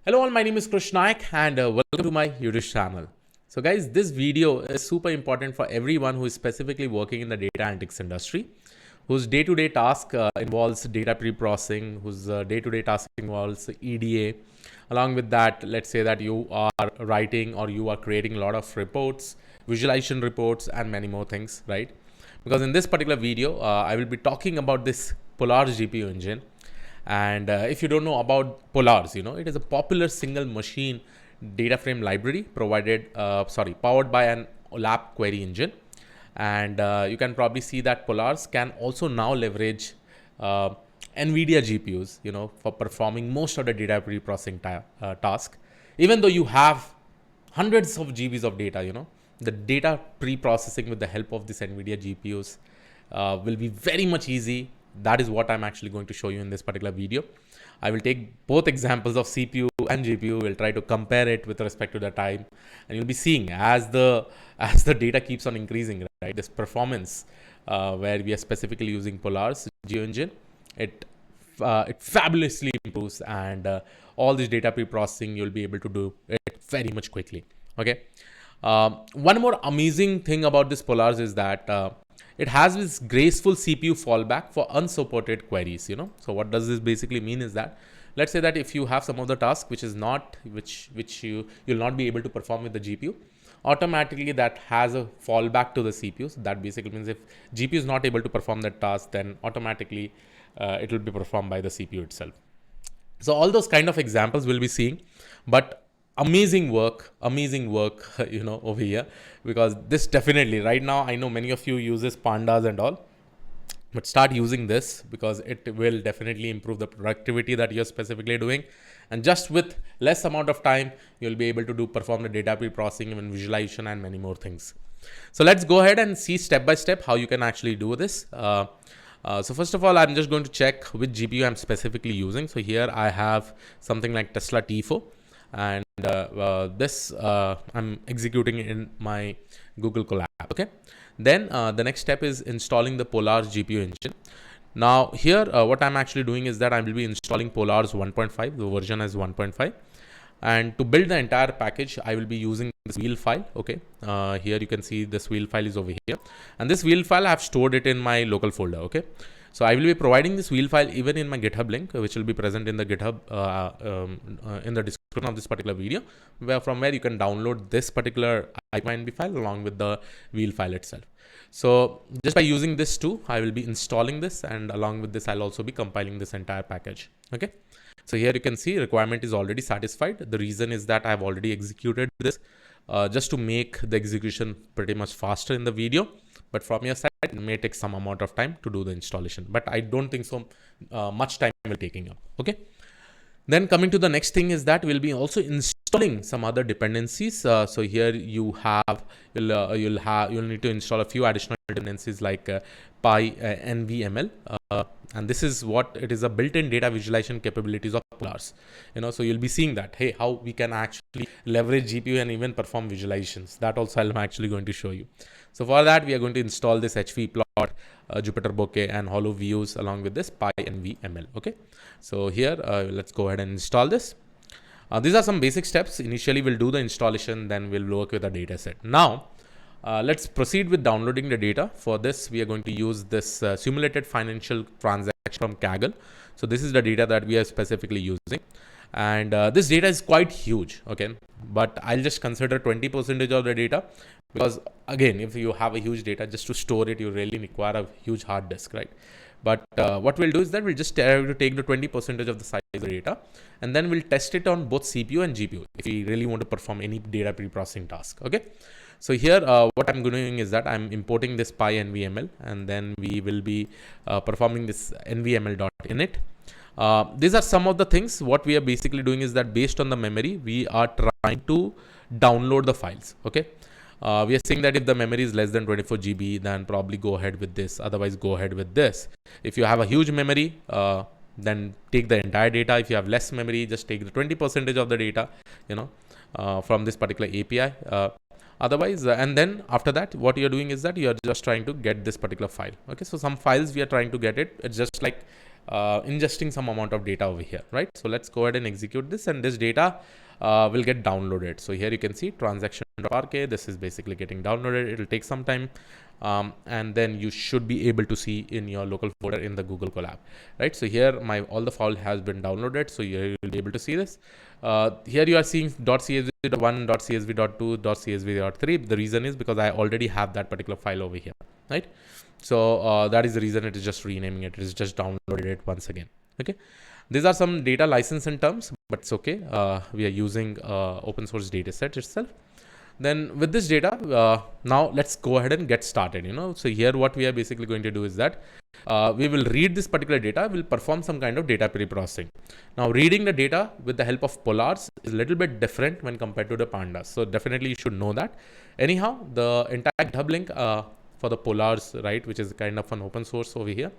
Hello all, my name is Krish Naik and welcome to my YouTube channel. So guys, this video is super important for everyone who is specifically working in the data analytics industry, whose day-to-day task involves data pre-processing, whose day-to-day task involves EDA. Along with that, let's say that you are writing or you are creating a lot of reports, visualization reports and many more things, right? Because in this particular video, I will be talking about this Polaris GPU engine. And if you don't know about Polaris, it is a popular single machine DataFrame library powered by an OLAP Query Engine. And you can probably see that Polaris can also now leverage NVIDIA GPUs, for performing most of the data pre-processing task. Even though you have hundreds of GBs of data, the data pre-processing with the help of this NVIDIA GPUs will be very much easy. That is what I'm actually going to show you in this particular video. I will take both examples of CPU and GPU. We'll try to compare it with respect to the time, and you'll be seeing as the data keeps on increasing, right? This performance where we are specifically using Polaris GPU engine, it fabulously improves, and all this data pre-processing you'll be able to do it very much quickly. Okay. One more amazing thing about this Polaris is that it has this graceful CPU fallback for unsupported queries. So what does this basically mean is that, let's say that if you have some of the task which you'll not be able to perform with the GPU, automatically that has a fallback to the CPU. So that basically means if GPU is not able to perform that task, then automatically it will be performed by the CPU itself. So all those kind of examples we'll be seeing, but amazing work over here, because this definitely right now, I know many of you uses pandas and all, but start using this because it will definitely improve the productivity that you're specifically doing, and just with less amount of time you'll be able to perform the data pre-processing, even visualization and many more things. So let's go ahead and see step by step how you can actually do this. So first of all, I'm just going to check which GPU I'm specifically using. So here I have something like Tesla T4, and this I'm executing in my Google Colab. Okay. Then the next step is installing the Polaris GPU engine. Now here what I'm actually doing is that I will be installing Polaris 1.5. The version is 1.5. And to build the entire package, I will be using this wheel file. Okay. Here you can see this wheel file is over here. And this wheel file, I have stored it in my local folder. Okay. So I will be providing this wheel file even in my GitHub link, which will be present in the GitHub in the description of this particular video, from where you can download this particular IPNB file along with the wheel file itself. So just by using this too, I will be installing this, and along with this, I'll also be compiling this entire package. Okay. So here you can see requirement is already satisfied. The reason is that I've already executed this just to make the execution pretty much faster in the video. But from your side, it may take some amount of time to do the installation, but I don't think so much time will taking up. Okay. Then coming to the next thing is that we'll be also installing some other dependencies. So here you'll need to install a few additional dependencies like NVML, and this is what it is, a built-in data visualization capabilities of Polaris. So you'll be seeing that, hey, how we can actually leverage GPU and even perform visualizations. That also I'm actually going to show you. So for that, we are going to install this HV plot, Jupyter Bokeh and Hollow Views along with this PyNVML. Okay. So here, let's go ahead and install this. These are some basic steps. Initially, we'll do the installation, then we'll work with the dataset. Now, let's proceed with downloading the data. For this, we are going to use this simulated financial transaction from Kaggle. So this is the data that we are specifically using. And this data is quite huge. Okay. But I'll just consider 20% of the data, because again, if you have a huge data, just to store it, you really require a huge hard disk, right? But what we'll do is that we'll just try to take the 20% of the size of the data, and then we'll test it on both CPU and GPU if we really want to perform any data pre-processing task. Okay. So here, what I'm doing is that I'm importing this PyNVML, and then we will be performing this nvml.init. These are some of the things. What we are basically doing is that based on the memory, we are trying to download the files. Okay. We are saying that if the memory is less than 24 GB, then probably go ahead with this. Otherwise, go ahead with this. If you have a huge memory, then take the entire data. If you have less memory, just take the 20% of the data, from this particular API. Otherwise, and then after that, what you're doing is that you're just trying to get this particular file. Okay. So some files we are trying to get it. It's just like ingesting some amount of data over here, right? So let's go ahead and execute this, and this data will get downloaded. So here you can see transaction.rk. This is basically getting downloaded. It will take some time. And then you should be able to see in your local folder in the Google Colab, right? So here all the file has been downloaded. So here you will be able to see this. Here you are seeing .csv.1, .csv.2, .csv.3. The reason is because I already have that particular file over here, right? So that is the reason it is just renaming it. It is just downloaded it once again. Okay. These are some data license and terms, but it's okay. We are using open source data set itself. Then with this data, now let's go ahead and get started. So here what we are basically going to do is that we will read this particular data, we'll perform some kind of data pre-processing. Now reading the data with the help of polars is a little bit different when compared to the pandas. So definitely you should know that. Anyhow, the entire GitHub link for the polars, right, which is kind of an open source over here,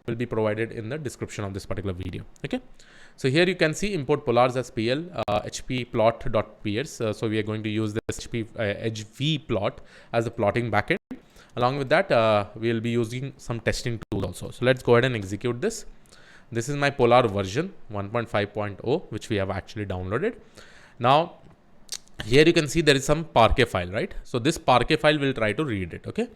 will be provided in the description of this particular video. Okay. So here you can see import polars as pl hpplot.ps. So we are going to use this hvplot as a plotting backend. Along with that, we will be using some testing tools also. So let's go ahead and execute this. This is my polar version 1.5.0, which we have actually downloaded. Now here you can see there is some Parquet file, right? So this Parquet file will try to read it. Okay.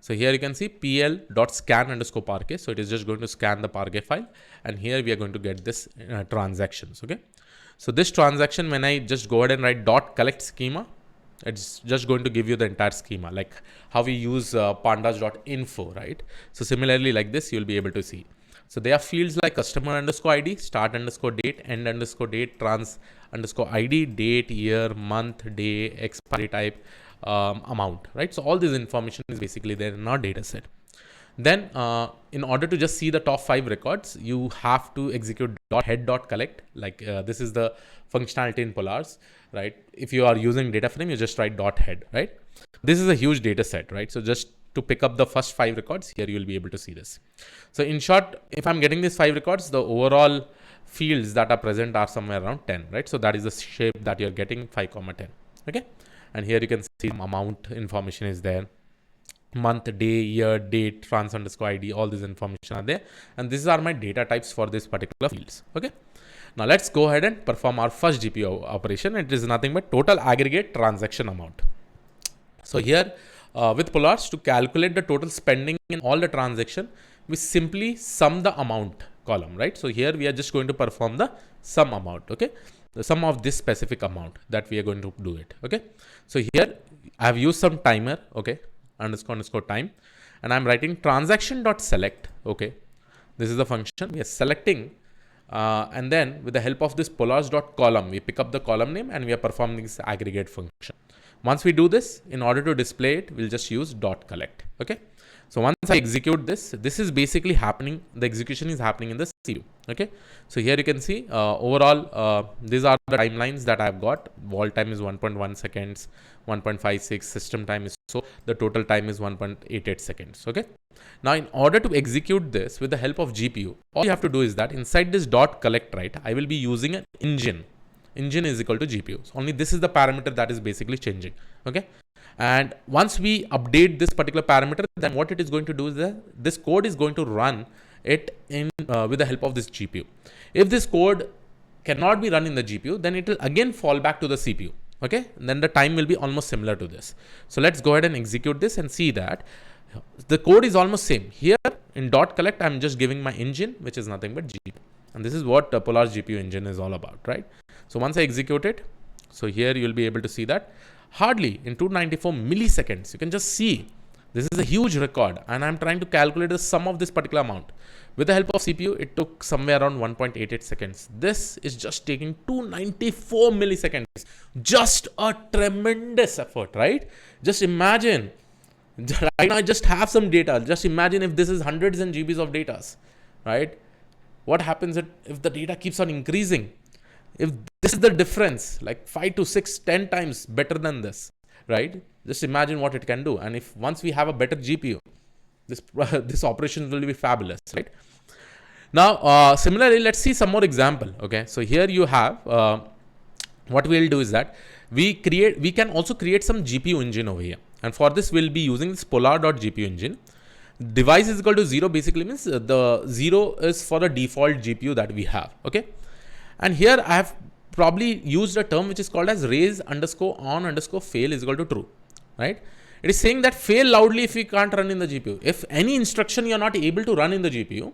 So here you can see pl.scan_Parquet. So it is just going to scan the Parquet file, and here we are going to get this transactions. Okay. So this transaction, when I just go ahead and write .collect schema, it's just going to give you the entire schema, like how we use pandas.info, right? So similarly like this, you'll be able to see. So there are fields like customer_ID, start_date, end_date, trans_ID, date, year, month, day, expiry type, amount, right? So all this information is basically there in our data set. Then in order to just see the top 5 records, you have to execute .head.collect. Like this is the functionality in polars, right? If you are using DataFrame, you just write .head, right? This is a huge data set, right? So just to pick up the first 5 records, here you will be able to see this. So in short, if I'm getting these 5 records, the overall fields that are present are somewhere around 10, right? So that is the shape that you're getting, 5,10. Okay. And here you can see amount information is there. Month, day, year, date, trans_ID, all this information are there. And these are my data types for this particular fields. Okay. Now let's go ahead and perform our first GPU operation. It is nothing but total aggregate transaction amount. So here with polars, to calculate the total spending in all the transaction, we simply sum the amount column, right? So here we are just going to perform the sum amount. Okay. The sum of this specific amount that we are going to do it. Okay. So here I have used some timer. Okay. __ time. And I'm writing transaction.select. Okay. This is the function we are selecting. And then with the help of this polars.column, we pick up the column name and we are performing this aggregate function. Once we do this, in order to display it, we'll just use .collect. Okay. So once I execute this, this is basically happening. The execution is happening in the CPU. Okay. So here you can see overall, these are the timelines that I've got. Wall time is 1.1 seconds, 1.56 system time is, so the total time is 1.88 seconds. Okay. Now in order to execute this with the help of GPU, all you have to do is that inside this .collect, right, I will be using an engine. Engine is equal to GPU. So only this is the parameter that is basically changing. Okay. And once we update this particular parameter, then what it is going to do is that this code is going to run it in with the help of this GPU. If this code cannot be run in the GPU, then it will again fall back to the CPU. Okay. And then the time will be almost similar to this. So let's go ahead and execute this and see that the code is almost same. Here in .collect, I'm just giving my engine, which is nothing but GPU. And this is what Polars GPU engine is all about, right? So once I execute it, so here you'll be able to see that hardly in 294 milliseconds, you can just see this is a huge record, and I'm trying to calculate the sum of this particular amount. With the help of CPU, it took somewhere around 1.88 seconds. This is just taking 294 milliseconds. Just a tremendous effort, right? Just imagine, right now I just have some data. Just imagine if this is hundreds and GBs of data, right? What happens if the data keeps on increasing? If this is the difference, like 5 to 6, 10 times better than this, right? Just imagine what it can do. And if once we have a better GPU, this operation will be fabulous, right? Now, similarly, let's see some more example. Okay, so here you have what we'll do is that we can also create some GPU engine over here. And for this, we'll be using this polar.gpu engine. Device is equal to 0 basically means the 0 is for the default GPU that we have. Okay. And here I have probably used a term which is called as raise underscore on underscore fail is equal to true, right? It is saying that fail loudly if you can't run in the GPU. If any instruction you are not able to run in the GPU,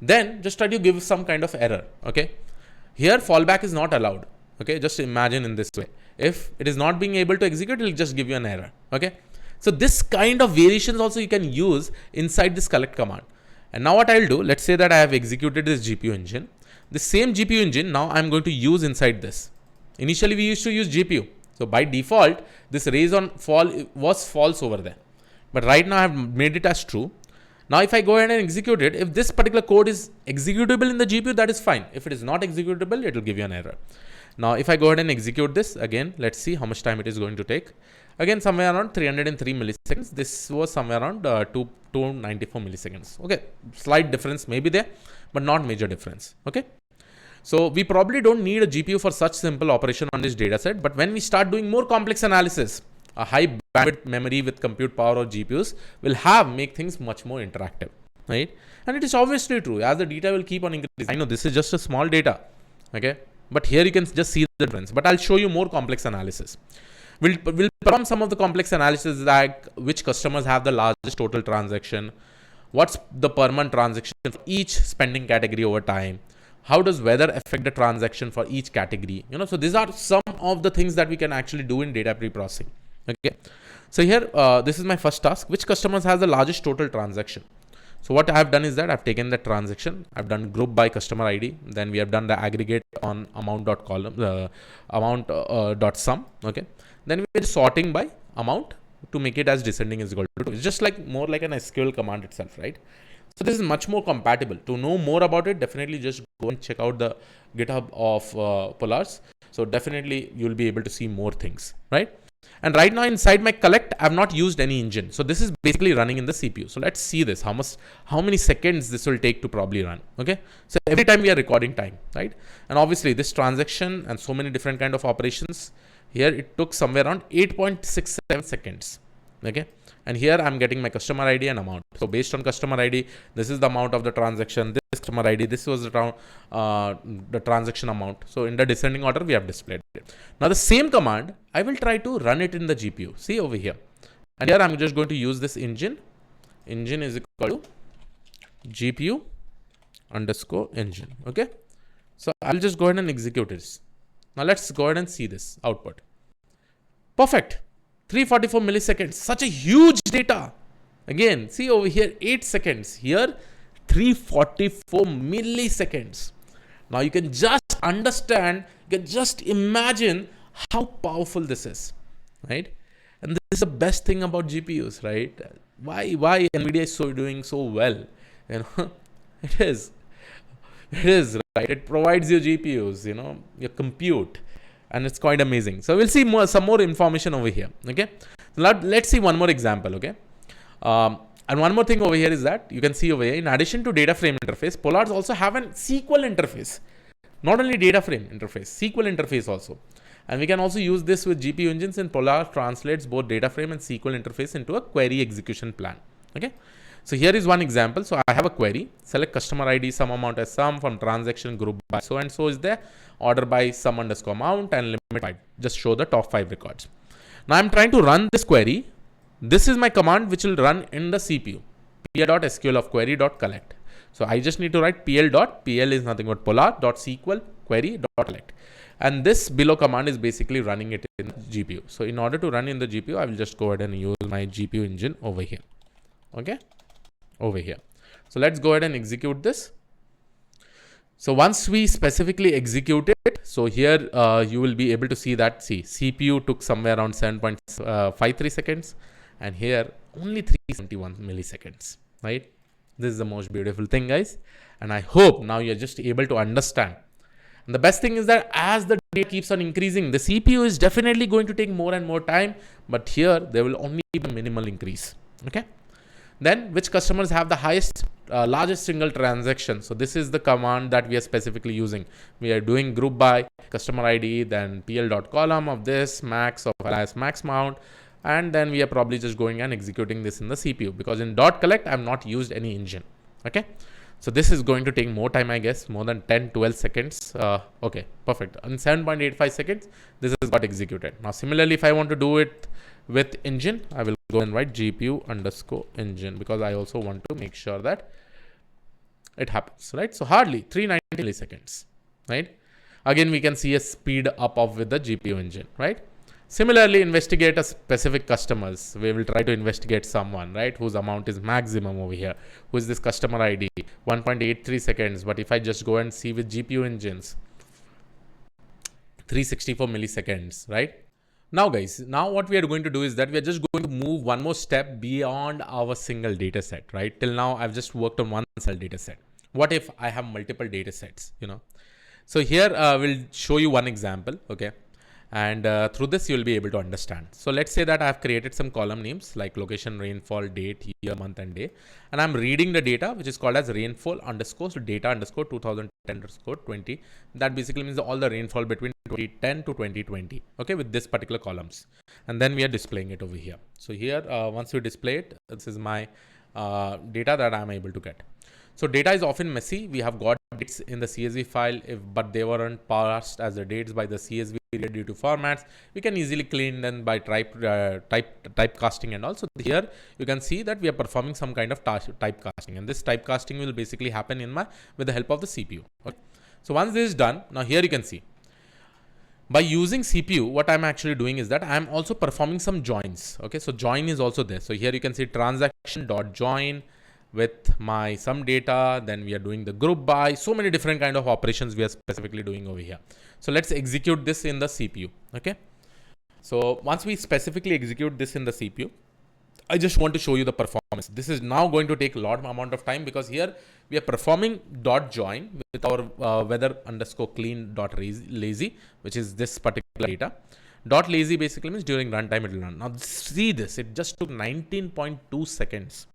then just try to give some kind of error. Okay. Here fallback is not allowed. Okay. Just imagine in this way. If it is not being able to execute, it will just give you an error. Okay. So this kind of variations also you can use inside this collect command. And now what I'll do, let's say that I have executed this GPU engine. The same GPU engine now I'm going to use inside this. Initially we used to use GPU. So by default, this raise on fall was false over there. But right now I've made it as true. Now if I go ahead and execute it, if this particular code is executable in the GPU, that is fine. If it is not executable, it will give you an error. Now if I go ahead and execute this again, let's see how much time it is going to take. Again, somewhere around 303 milliseconds. This was somewhere around 294 milliseconds. Okay, slight difference may be there, but not major difference. Okay. So we probably don't need a GPU for such simple operation on this data set. But when we start doing more complex analysis, a high bandwidth memory with compute power or GPUs will make things much more interactive, right? And it is obviously true as the data will keep on increasing. I know this is just a small data, okay? But here you can just see the difference. But I'll show you more complex analysis. We'll perform some of the complex analysis like which customers have the largest total transaction, what's the per month transaction for each spending category over time, how does weather affect the transaction for each category, so these are some of the things that we can actually do in data pre-processing. Okay, so here this is my first task, which customers has the largest total transaction. So what I have done is that I've taken the transaction, I've done group by customer ID, then we have done the aggregate on amount.column, amount.sum. Okay, then we're sorting by amount to make it as descending is equal to 2. It's just like more like an SQL command itself, right? So this is much more compatible. To know more about it, definitely just go and check out the GitHub of Polars. So definitely you'll be able to see more things, right? And right now inside my collect, I've not used any engine. So this is basically running in the CPU. So let's see this, how many seconds this will take to probably run. Okay. So every time we are recording time, right? And obviously this transaction and so many different kind of operations here, it took somewhere around 8.67 seconds. Okay. And here I'm getting my customer ID and amount. So based on customer ID, this is the amount of the transaction. This customer ID, this was the transaction amount. So in the descending order, we have displayed it. Now the same command, I will try to run it in the GPU. See over here. And here I'm just going to use this engine. Engine is equal to GPU underscore engine. Okay. So I'll just go ahead and execute this. Now let's go ahead and see this output. Perfect. 344 milliseconds, such a huge data. Again, see over here, 8 seconds. Here, 344 milliseconds. Now you can just understand, you can just imagine how powerful this is, right? And this is the best thing about GPUs, right? Why NVIDIA is doing so well? It is, right? It provides you GPUs, your compute. And it's quite amazing. So we'll see some more information over here. Okay. So let's see one more example. Okay. And one more thing over here is that you can see over here, in addition to DataFrame interface, Polars also have an SQL interface. Not only DataFrame interface, SQL interface also. And we can also use this with GPU engines, and Polars translates both DataFrame and SQL interface into a query execution plan. Okay. So here is one example. So I have a query, select customer ID, sum amount as sum from transaction group by so and so is there, order by sum underscore amount and limit 5. Just show the top 5 records. Now I'm trying to run this query. This is my command which will run in the CPU, pl.sql of query.collect. So I just need to write pl is nothing but polar.sql query.collect. And this below command is basically running it in the GPU. So in order to run in the GPU, I will just go ahead and use my GPU engine over here. Okay. Over here. So let's go ahead and execute this. So once we specifically execute it, so here you will be able to see that, CPU took somewhere around 7.53 seconds and here only 371 milliseconds, right? This is the most beautiful thing, guys. And I hope now you're just able to understand. And the best thing is that as the data keeps on increasing, the CPU is definitely going to take more and more time, but here there will only be a minimal increase. Okay. Then which customers have the highest, largest single transaction. So this is the command that we are specifically using. We are doing group by customer ID, then pl.column of this max of alias max mount, And then we are probably just going and executing this in the CPU, because in .collect, I've not used any engine. Okay. So this is going to take more time, I guess, more than 10-12 seconds. Okay, perfect. In 7.85 seconds, this has got executed. Now, similarly, if I want to do it with engine, I will go and write GPU_engine, because I also want to make sure that it happens, right? So hardly 390 milliseconds, right? Again, we can see a speed up of with the GPU engine, right? Similarly, investigate a specific customers. We will try to investigate someone, right, whose amount is maximum over here. Who is this customer ID? 1.83 seconds. But if I just go and see with GPU engines, 364 milliseconds, right? Now, guys, now what we are going to do is that we are just going to move one more step beyond our single data set, right? Till now, I've just worked on one single data set. What if I have multiple data sets, So here we'll show you one example, okay? And through this, you'll be able to understand. So let's say that I've created some column names like location, rainfall, date, year, month, and day. And I'm reading the data, which is called as rainfall underscore data underscore 2010 underscore 20. That basically means all the rainfall between 2010 to 2020, okay, with this particular columns. And then we are displaying it over here. So here, once we display it, this is my data that I'm able to get. So data is often messy. We have got dates in the CSV file, but they weren't parsed as the dates by the CSV due to formats. We can easily clean them by typecasting, and also here you can see that we are performing some kind of typecasting, and this typecasting will basically happen with the help of the CPU. Okay. So once this is done, now here you can see by using CPU, what I'm actually doing is that I'm also performing some joins. Okay, so join is also there. So here you can see transaction.join with my some data, then we are doing the group by, so many different kind of operations we are specifically doing over here. So let's execute this in the CPU. Okay. So once we specifically execute this in the CPU, I just want to show you the performance. This is now going to take a lot amount of time, because here we are performing .join with our weather underscore clean .lazy, which is this particular data. .lazy basically means during runtime it will run. Now see this, it just took 19.2 seconds.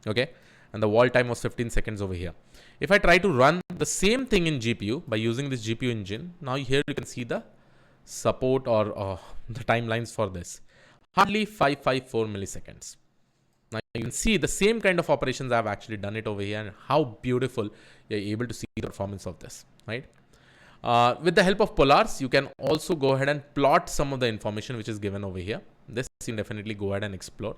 Okay. And the wall time was 15 seconds over here. If I try to run the same thing in GPU by using this GPU engine, now here you can see the support or the timelines for this. Hardly 554 milliseconds. Now you can see the same kind of operations I've actually done it over here, and how beautiful you're able to see the performance of this, right? With the help of polars, you can also go ahead and plot some of the information which is given over here. This you can definitely go ahead and explore.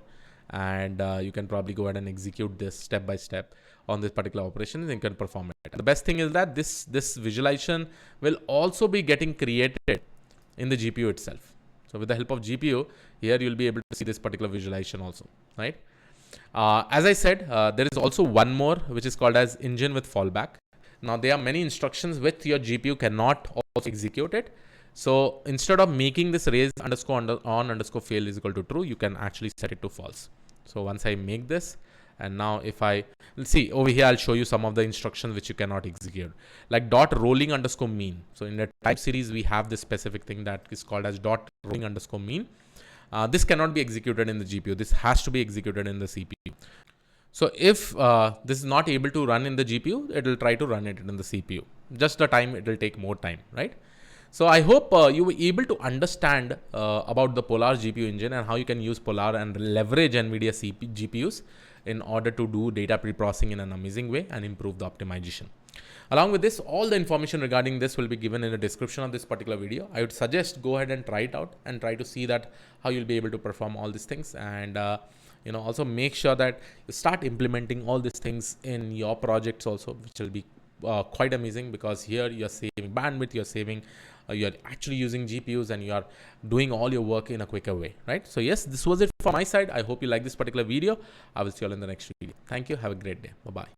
And you can probably go ahead and execute this step by step on this particular operation, and you can perform it. The best thing is that this visualization will also be getting created in the GPU itself. So with the help of GPU, here you'll be able to see this particular visualization also, right? As I said, there is also one more which is called as engine with fallback. Now there are many instructions with your GPU cannot also execute it. So instead of making this raise underscore on underscore fail is equal to true, you can actually set it to false. So once I make this, and now if I will see over here, I'll show you some of the instructions which you cannot execute, like .rolling underscore mean. So in the type series, we have this specific thing that is called as .rolling underscore mean. This cannot be executed in the GPU. This has to be executed in the CPU. So if this is not able to run in the GPU, it will try to run it in the CPU. Just the time, it will take more time, right? So I hope you were able to understand about the Polar GPU engine and how you can use Polar and leverage NVIDIA GPUs in order to do data pre-processing in an amazing way and improve the optimization. Along with this, all the information regarding this will be given in the description of this particular video. I would suggest go ahead and try it out and try to see that how you'll be able to perform all these things, and also make sure that you start implementing all these things in your projects also, which will be quite amazing, because here you're saving bandwidth, you're actually using GPUs, and you are doing all your work in a quicker way, right? So yes, this was it from my side. I hope you like this particular video. I will see you all in the next video. Thank you. Have a great day. Bye-bye.